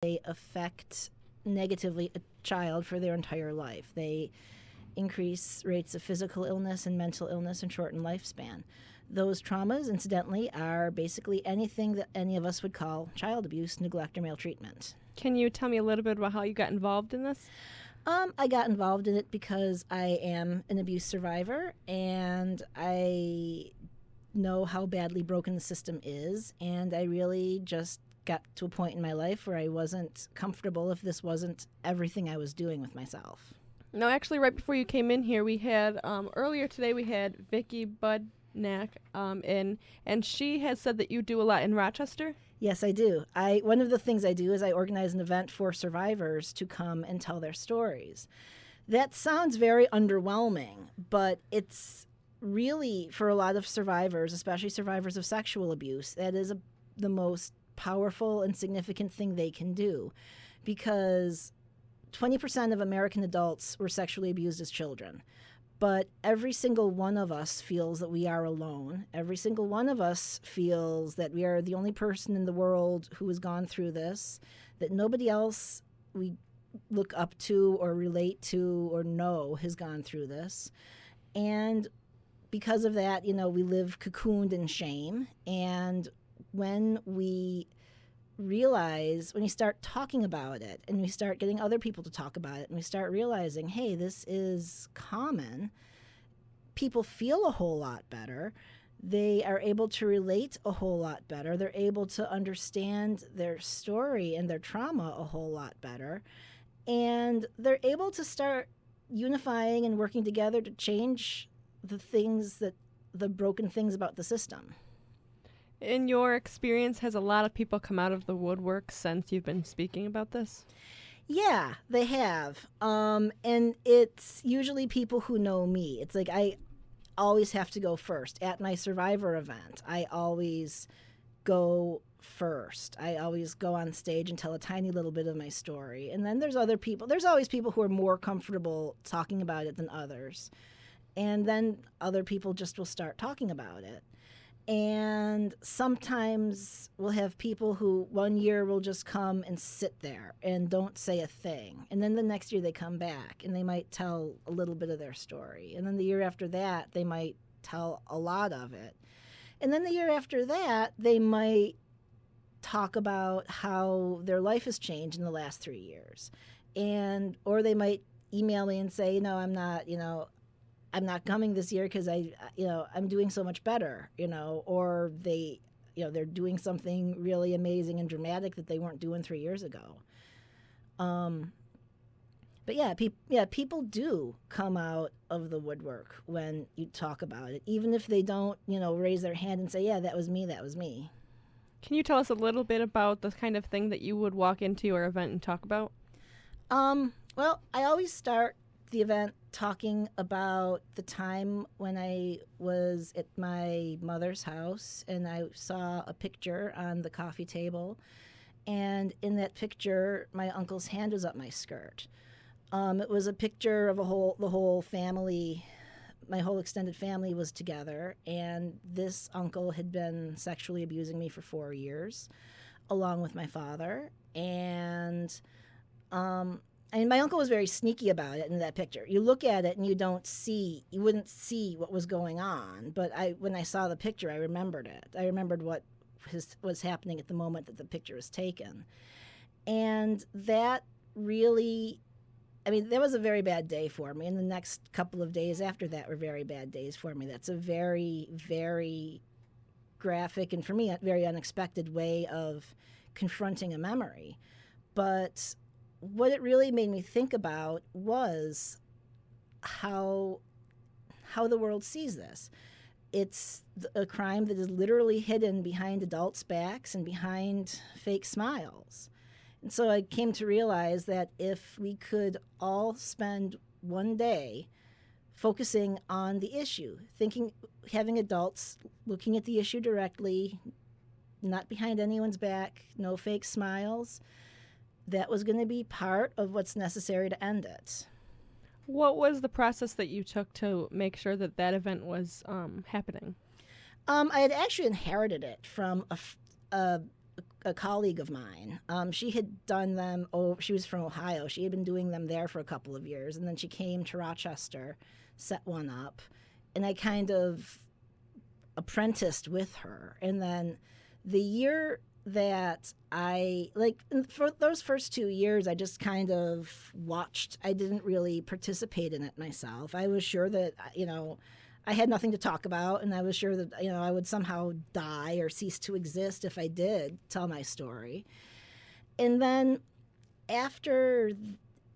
they affect negatively a child for their entire life. They increase rates of physical illness and mental illness and shorten lifespan. Those traumas, incidentally, are basically anything that any of us would call child abuse, neglect, or maltreatment. Can you tell me a little bit about how you got involved in this? I got involved in it because I am an abuse survivor, and I know how badly broken the system is, and I really just got to a point in my life where I wasn't comfortable if this wasn't everything I was doing with myself. No, actually, right before you came in here, we had earlier today we had Vicky Budnack in, and she has said that you do a lot in Rochester. Yes, I do. One of the things I do is I organize an event for survivors to come and tell their stories. That sounds very underwhelming, but it's really, for a lot of survivors, especially survivors of sexual abuse, that is the most powerful and significant thing they can do, because 20% of American adults were sexually abused as children. But every single one of us feels that we are alone. Every single one of us feels that we are the only person in the world who has gone through this, that nobody else we look up to or relate to or know has gone through this. And because of that, we live cocooned in shame. And when we start talking about it and we start getting other people to talk about it and we start realizing, hey, this is common, people feel a whole lot better. They are able to relate a whole lot better. They're able to understand their story and their trauma a whole lot better. And they're able to start unifying and working together to change the broken things about the system. In your experience, has a lot of people come out of the woodwork since you've been speaking about this? Yeah, they have. And it's usually people who know me. It's like I always have to go first. At my survivor event, I always go first. I always go on stage and tell a tiny little bit of my story. And then there's other people. There's always people who are more comfortable talking about it than others. And then other people just will start talking about it. And sometimes we'll have people who one year will just come and sit there and don't say a thing. And then the next year they come back and they might tell a little bit of their story. And then the year after that, they might tell a lot of it. And then the year after that, they might talk about how their life has changed in the last 3 years. Or they might email me and say, I'm not coming this year because I'm doing so much better, or they're doing something really amazing and dramatic that they weren't doing 3 years ago. But people do come out of the woodwork when you talk about it, even if they don't, raise their hand and say, yeah, that was me. Can you tell us a little bit about the kind of thing that you would walk into your event and talk about? Well, I always start the event talking about the time when I was at my mother's house and I saw a picture on the coffee table, and in that picture my uncle's hand was up my skirt. It was a picture of the whole family. My whole extended family was together, and this uncle had been sexually abusing me for 4 years along with my father. And my uncle was very sneaky about it in that picture. You look at it and you wouldn't see what was going on. But when I saw the picture, I remembered it. I remembered what was happening at the moment that the picture was taken. And that really, that was a very bad day for me. And the next couple of days after that were very bad days for me. That's a very, very graphic and, for me, a very unexpected way of confronting a memory. But what it really made me think about was how the world sees this. It's a crime that is literally hidden behind adults' backs and behind fake smiles. And so I came to realize that if we could all spend one day focusing on the issue, having adults looking at the issue directly, not behind anyone's back, no fake smiles, that was going to be part of what's necessary to end it. What was the process that you took to make sure that event was happening? I had actually inherited it from a a colleague of mine. She had done them. Oh, she was from Ohio. She had been doing them there for a couple of years, and then she came to Rochester, set one up, and I kind of apprenticed with her. And then the year that for those first 2 years, I just kind of watched. I didn't really participate in it myself. I was sure that, I had nothing to talk about, and I was sure that, I would somehow die or cease to exist if I did tell my story. And then after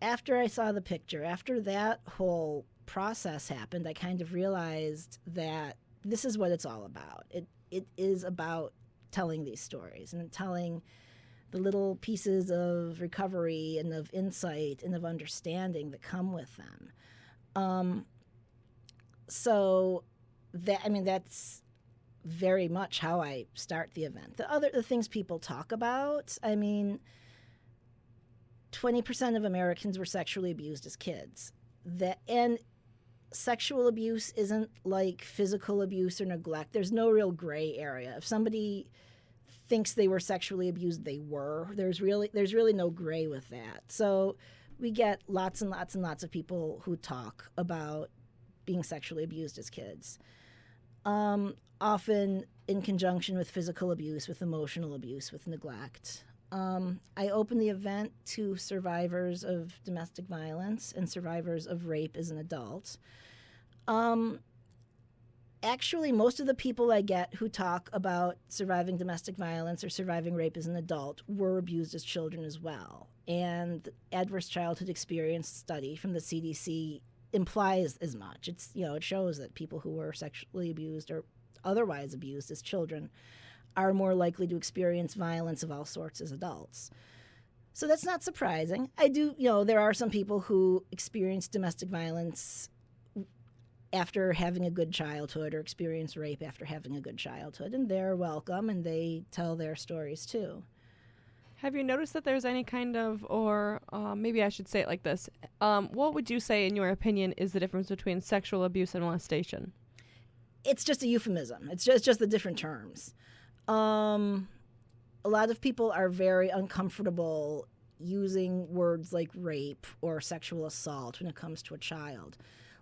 I saw the picture, after that whole process happened, I kind of realized that this is what it's all about. It is about telling these stories and telling the little pieces of recovery and of insight and of understanding that come with them. So that's very much how I start the event. The things people talk about, 20% of Americans were sexually abused as kids. And sexual abuse isn't like physical abuse or neglect. There's no real gray area. If somebody thinks they were sexually abused, they were. There's really no gray with that. So we get lots and lots and lots of people who talk about being sexually abused as kids, often in conjunction with physical abuse, with emotional abuse, with neglect. I open the event to survivors of domestic violence and survivors of rape as an adult. Actually, most of the people I get who talk about surviving domestic violence or surviving rape as an adult were abused as children as well. And the adverse childhood experience study from the CDC implies as much. It shows that people who were sexually abused or otherwise abused as children are more likely to experience violence of all sorts as adults. So that's not surprising. There are some people who experience domestic violence after having a good childhood or experience rape after having a good childhood, and they're welcome and they tell their stories too. Have you noticed that there's any kind of, or maybe I should say it like this, what would you say, in your opinion, is the difference between sexual abuse and molestation? It's just a euphemism. It's just the different terms. A lot of people are very uncomfortable using words like rape or sexual assault when it comes to a child.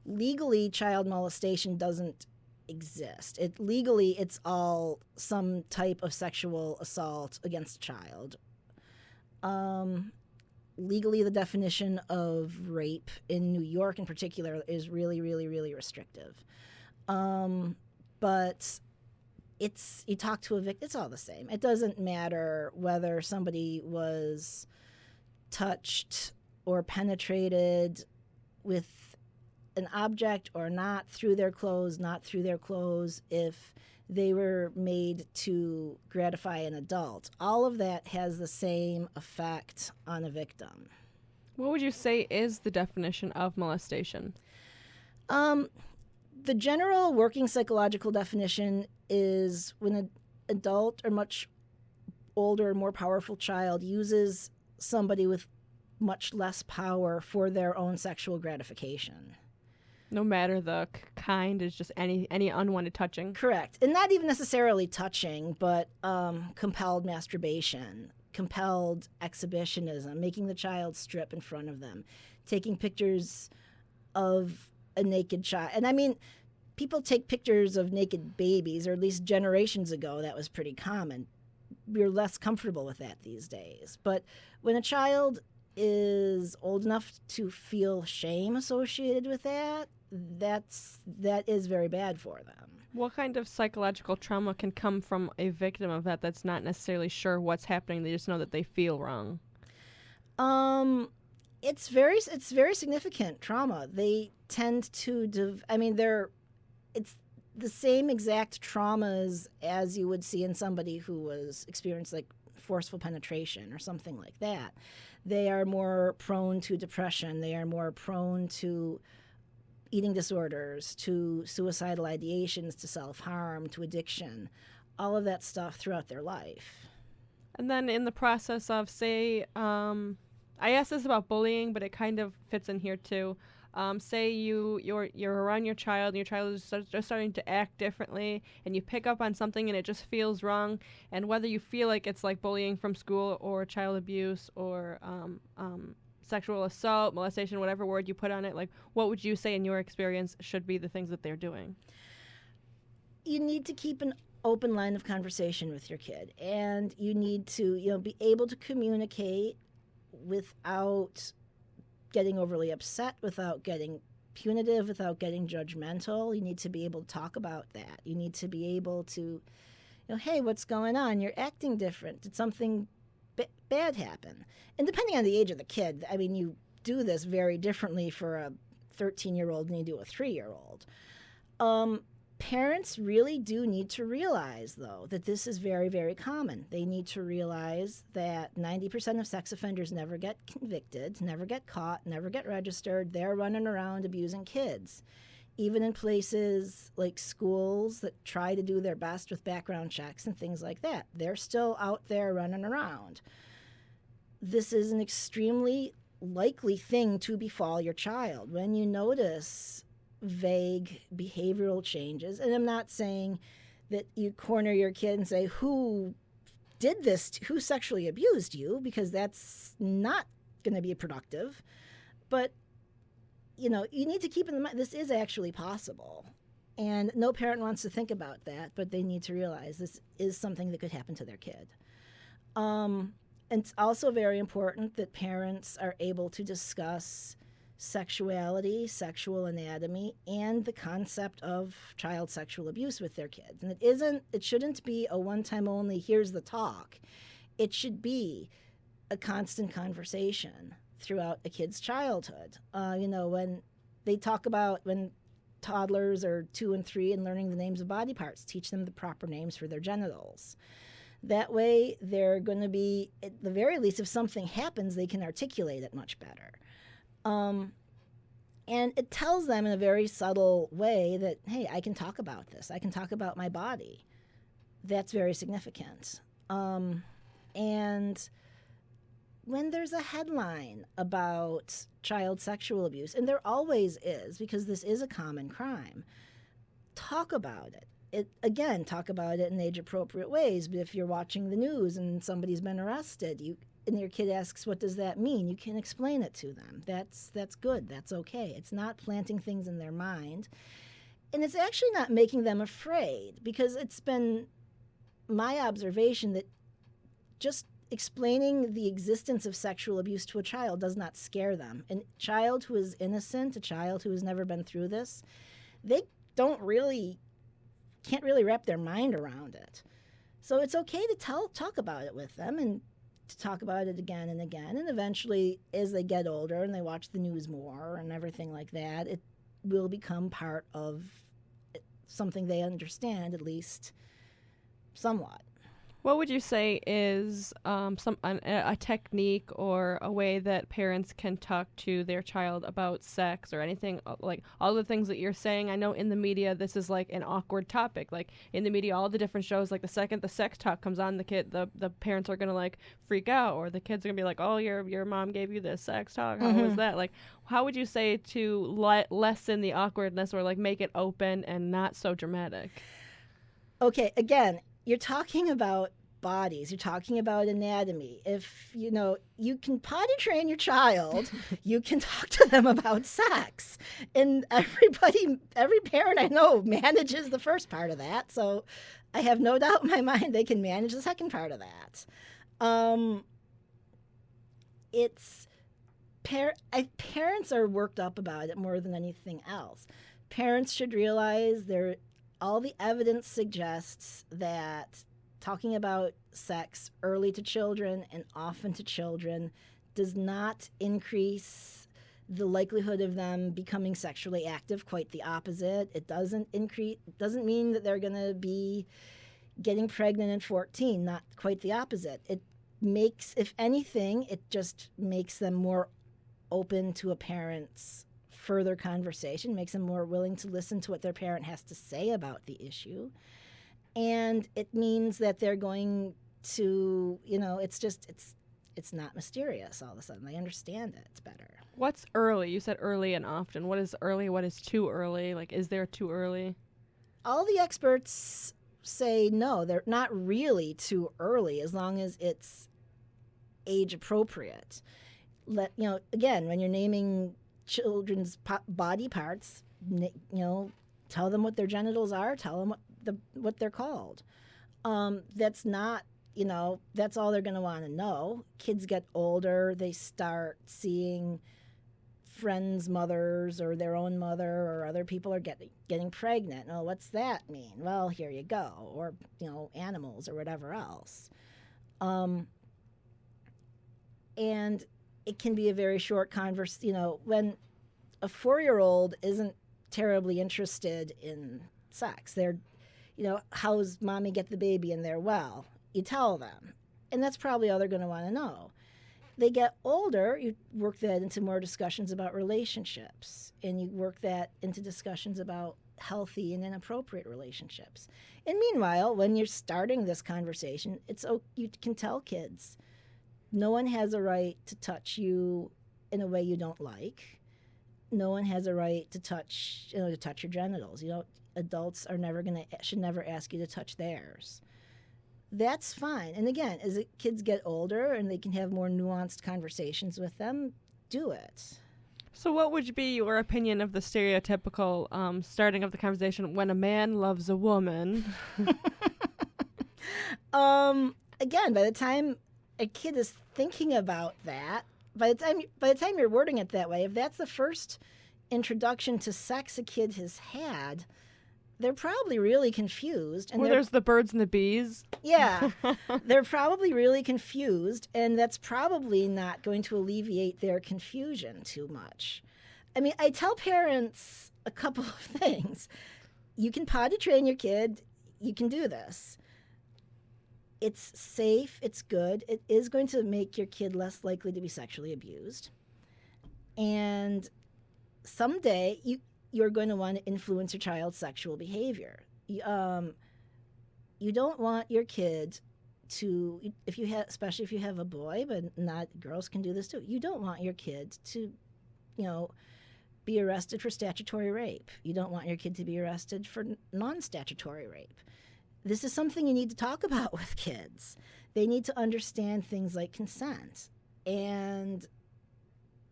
Legally, child molestation doesn't exist. Legally, it's all some type of sexual assault against a child. Legally, the definition of rape in New York in particular is really, really, really restrictive. But you talk to a victim, it's all the same. It doesn't matter whether somebody was touched or penetrated with an object or not, through their clothes, not through their clothes, if they were made to gratify an adult. All of that has the same effect on a victim. What would you say is the definition of molestation? The general working psychological definition is when an adult or much older, more powerful child uses somebody with much less power for their own sexual gratification. No matter the kind, is just any unwanted touching. Correct. And not even necessarily touching, but compelled masturbation, compelled exhibitionism, making the child strip in front of them, taking pictures of a naked child. And people take pictures of naked babies, or at least generations ago that was pretty common. We're less comfortable with that these days. But when a child is old enough to feel shame associated with that is very bad for them. What kind of psychological trauma can come from a victim of that's not necessarily sure what's happening? They just know that they feel wrong. It's very significant trauma. They tend to it's the same exact traumas as you would see in somebody who was experienced like forceful penetration or something like that. They are more prone to depression. They are more prone to eating disorders, to suicidal ideations, to self-harm, to addiction, all of that stuff throughout their life. And then in the process of, say, I asked this about bullying, but it kind of fits in here too. Say you're around your child and your child is just starting to act differently, and you pick up on something and it just feels wrong, and whether you feel like it's like bullying from school or child abuse or sexual assault, molestation, whatever word you put on it, like what would you say in your experience should be the things that they're doing? You need to keep an open line of conversation with your kid, and you need to, be able to communicate without getting overly upset, without getting punitive, without getting judgmental. You need to be able to talk about that. You need to be able to, hey, what's going on? You're acting different. Did something bad happen? And depending on the age of the kid, I mean, you do this very differently for a 13-year-old than you do a 3-year-old. Parents really do need to realize, though, that this is very, very common. They need to realize that 90% of sex offenders never get convicted, never get caught, never get registered. They're running around abusing kids. Even in places like schools that try to do their best with background checks and things like that, they're still out there running around. This is an extremely likely thing to befall your child. When you notice vague behavioral changes, and I'm not saying that you corner your kid and say, who did this, who sexually abused you, because that's not going to be productive. But, you need to keep in mind this is actually possible. And no parent wants to think about that, but they need to realize this is something that could happen to their kid. And it's also very important that parents are able to discuss sexuality, sexual anatomy, and the concept of child sexual abuse with their kids. And it shouldn't be a one-time only, here's the talk. It should be a constant conversation throughout a kid's childhood. When they talk about when toddlers are 2 and 3 and learning the names of body parts, teach them the proper names for their genitals. That way, they're going to be, at the very least, if something happens, they can articulate it much better. And it tells them in a very subtle way that, hey, I can talk about this. I can talk about my body. That's very significant. And when there's a headline about child sexual abuse, and there always is because this is a common crime, talk about it. Talk about it in age-appropriate ways. But if you're watching the news and somebody's been arrested, and your kid asks, what does that mean? You can explain it to them. That's good. That's okay. It's not planting things in their mind. And it's actually not making them afraid, because it's been my observation that just explaining the existence of sexual abuse to a child does not scare them. A child who is innocent, a child who has never been through this, they can't really wrap their mind around it. So it's okay to talk about it with them, and to talk about it again and again. And eventually, as they get older and they watch the news more and everything like that, it will become part of something they understand, at least somewhat. What would you say is a technique or a way that parents can talk to their child about sex or anything, like all the things that you're saying? I know in the media this is like an awkward topic. Like in the media, all the different shows, like the second the sex talk comes on, the parents are gonna like freak out, or the kids are gonna be like, oh, your mom gave you this sex talk. How was that? Like, how would you say to lessen the awkwardness or like make it open and not so dramatic? Okay, again, you're talking about bodies, you're talking about anatomy. If you can potty train your child, you can talk to them about sex. And every parent I know manages the first part of that. So I have no doubt in my mind they can manage the second part of that. Parents are worked up about it more than anything else. Parents should realize all the evidence suggests that talking about sex early to children and often to children does not increase the likelihood of them becoming sexually active. Quite the opposite. It doesn't mean that they're going to be getting pregnant at 14. Not quite the opposite. It makes, if anything, it just makes them more open to a parent's further conversation, makes them more willing to listen to what their parent has to say about the issue. And it means that they're going to, it's it's not mysterious all of a sudden. They understand it better. What's early? You said early and often. What is early? What is too early? Like, is there too early? All the experts say no, they're not really too early as long as it's age appropriate. Again, when you're naming children's body parts, tell them what their genitals are, tell them what they're called. That's not, that's all they're going to want to know. Kids get older, they start seeing friends' mothers or their own mother or other people are getting pregnant. Oh, what's that mean? Well, here you go. Or, animals or whatever else. And it can be a very short conversation. When a 4-year-old isn't terribly interested in sex, they're, how's mommy get the baby in there? Well, you tell them. And that's probably all they're going to want to know. They get older, you work that into more discussions about relationships, and you work that into discussions about healthy and inappropriate relationships. And meanwhile, when you're starting this conversation, you can tell kids, no one has a right to touch you in a way you don't like. No one has a right to touch your genitals. Adults should never ask you to touch theirs. That's fine. And again, as kids get older and they can have more nuanced conversations with them, do it. So what would be your opinion of the stereotypical starting of the conversation when a man loves a woman? Again, by the time a kid is thinking about that, by the time you're wording it that way, if that's the first introduction to sex a kid has had, they're probably really confused. And there's the birds and the bees. Yeah, they're probably really confused, and that's probably not going to alleviate their confusion too much. I mean, I tell parents a couple of things. You can potty train your kid. You can do this. It's safe. It's good. It is going to make your kid less likely to be sexually abused. And someday you're going to want to influence your child's sexual behavior. You don't want your kid to, especially if you have a boy, but not girls can do this too. You don't want your kid to, be arrested for statutory rape. You don't want your kid to be arrested for non-statutory rape. This is something you need to talk about with kids. They need to understand things like consent. And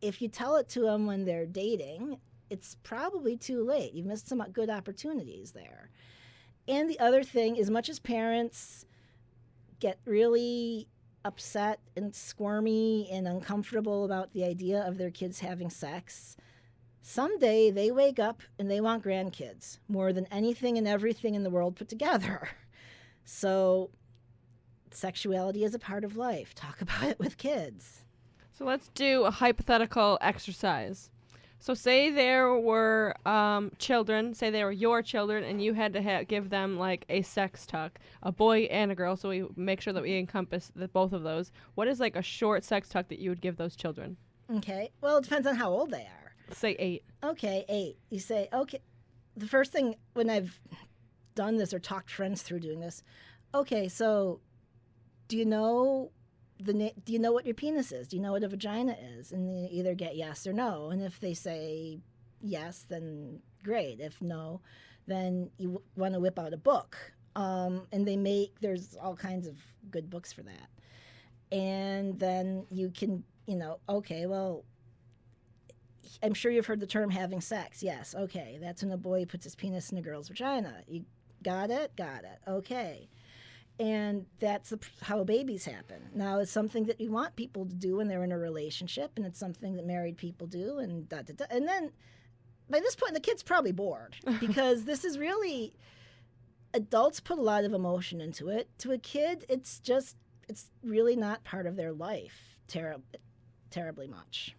if you tell it to them when they're dating, it's probably too late. You've missed some good opportunities there. And the other thing, as much as parents get really upset and squirmy and uncomfortable about the idea of their kids having sex, someday they wake up and they want grandkids more than anything and everything in the world put together. So sexuality is a part of life. Talk about it with kids. So let's do a hypothetical exercise. So say there were children, say they were your children, and you had to give them like a sex talk, a boy and a girl, so we make sure that we encompass both of those. What is like a short sex talk that you would give those children? Okay. Well, it depends on how old they are. Say 8. Okay, 8. You say, okay, the first thing when I've done this or talked friends through doing this, okay, so do you know what your penis is? Do you know what a vagina is? And they either get yes or no. And if they say yes, then great. If no, then you want to whip out a book. And there's all kinds of good books for that. And then you can, okay, well, I'm sure you've heard the term having sex. Yes, okay. That's when a boy puts his penis in a girl's vagina. You got it? Got it. Okay. And that's how babies happen. Now, it's something that you want people to do when they're in a relationship, and it's something that married people do, and da-da-da. And then, by this point, the kid's probably bored, because this is really, adults put a lot of emotion into it. To a kid, it's really not part of their life terribly much.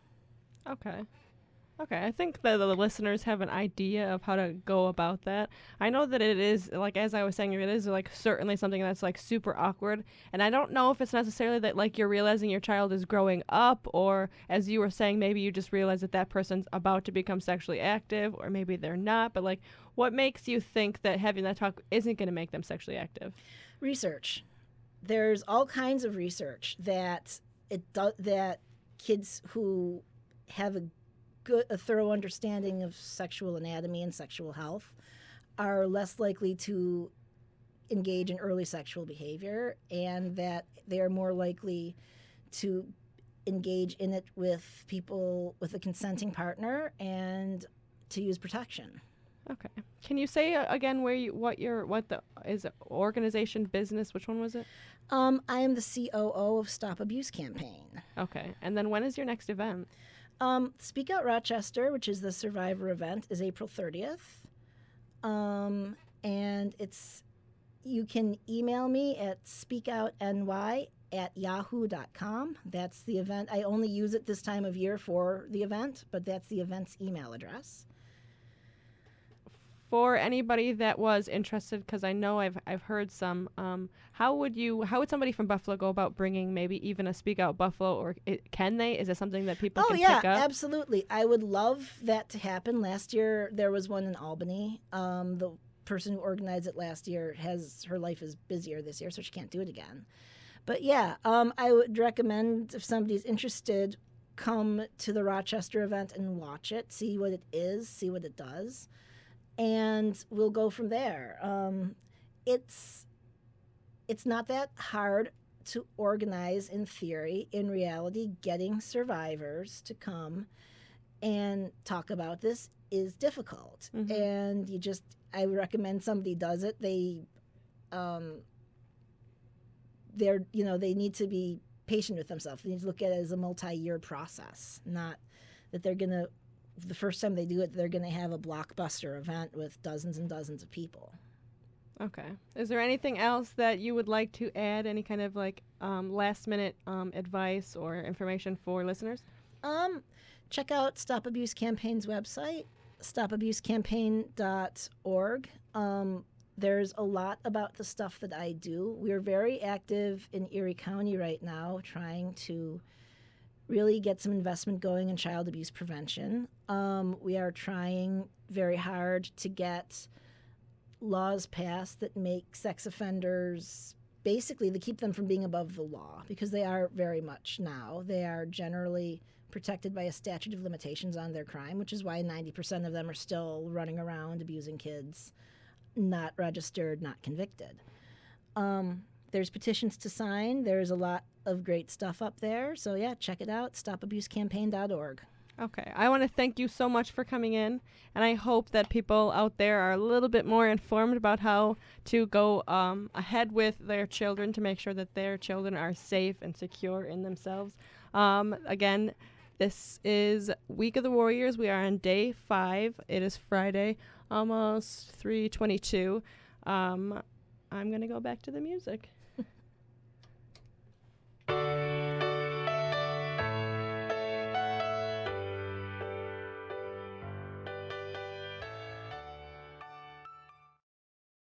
Okay, I think that the listeners have an idea of how to go about that. I know that it is, like, as I was saying, it is, like, certainly something that's, like, super awkward. And I don't know if it's necessarily that, like, you're realizing your child is growing up, or, as you were saying, maybe you just realize that that person's about to become sexually active, or maybe they're not. But, like, what makes you think that having that talk isn't going to make them sexually active? Research. There's all kinds of research that that kids who have a thorough understanding of sexual anatomy and sexual health are less likely to engage in early sexual behavior, and that they are more likely to engage in it with people with a consenting partner and to use protection. Okay. Can you say again what the is it organization, business? Which one was it? I am the COO of Stop Abuse Campaign. Okay. And then when is your next event? Speak Out Rochester, which is the survivor event, is April 30th. And you can email me at speakoutny@yahoo.com. That's the event. I only use it this time of year for the event, but that's the event's email address. For anybody that was interested, because I know I've heard some, how would somebody from Buffalo go about bringing maybe even a Speak Out Buffalo, or can they? Is it something that people can pick up? Absolutely. I would love that to happen. Last year there was one in Albany. The person who organized it last year her life is busier this year, so she can't do it again. But yeah, I would recommend, if somebody's interested, come to the Rochester event and watch it, see what it is, see what it does. And we'll go from there. It's not that hard to organize in theory. In reality, getting survivors to come and talk about this is difficult. Mm-hmm. And I would recommend somebody does it. They need to be patient with themselves. They need to look at it as a multi-year process, not that they're going to, the first time they do it, they're going to have a blockbuster event with dozens and dozens of people. Okay. Is there anything else that you would like to add? Any kind of last minute advice or information for listeners? Check out Stop Abuse Campaign's website, stopabusecampaign.org. There's a lot about the stuff that I do. We're very active in Erie County right now, trying to really get some investment going in child abuse prevention. We are trying very hard to get laws passed that make sex offenders, basically, to keep them from being above the law, because they are very much now. They are generally protected by a statute of limitations on their crime, which is why 90% of them are still running around abusing kids, not registered, not convicted. There's petitions to sign. There's a lot of great stuff up there. So yeah, check it out, stopabusecampaign.org. Okay. I want to thank you so much for coming in, and I hope that people out there are a little bit more informed about how to go ahead with their children to make sure that their children are safe and secure in themselves. Again, this is Week of the Warriors. We are on day 5. It is Friday, almost 3:22. I'm going to go back to the music.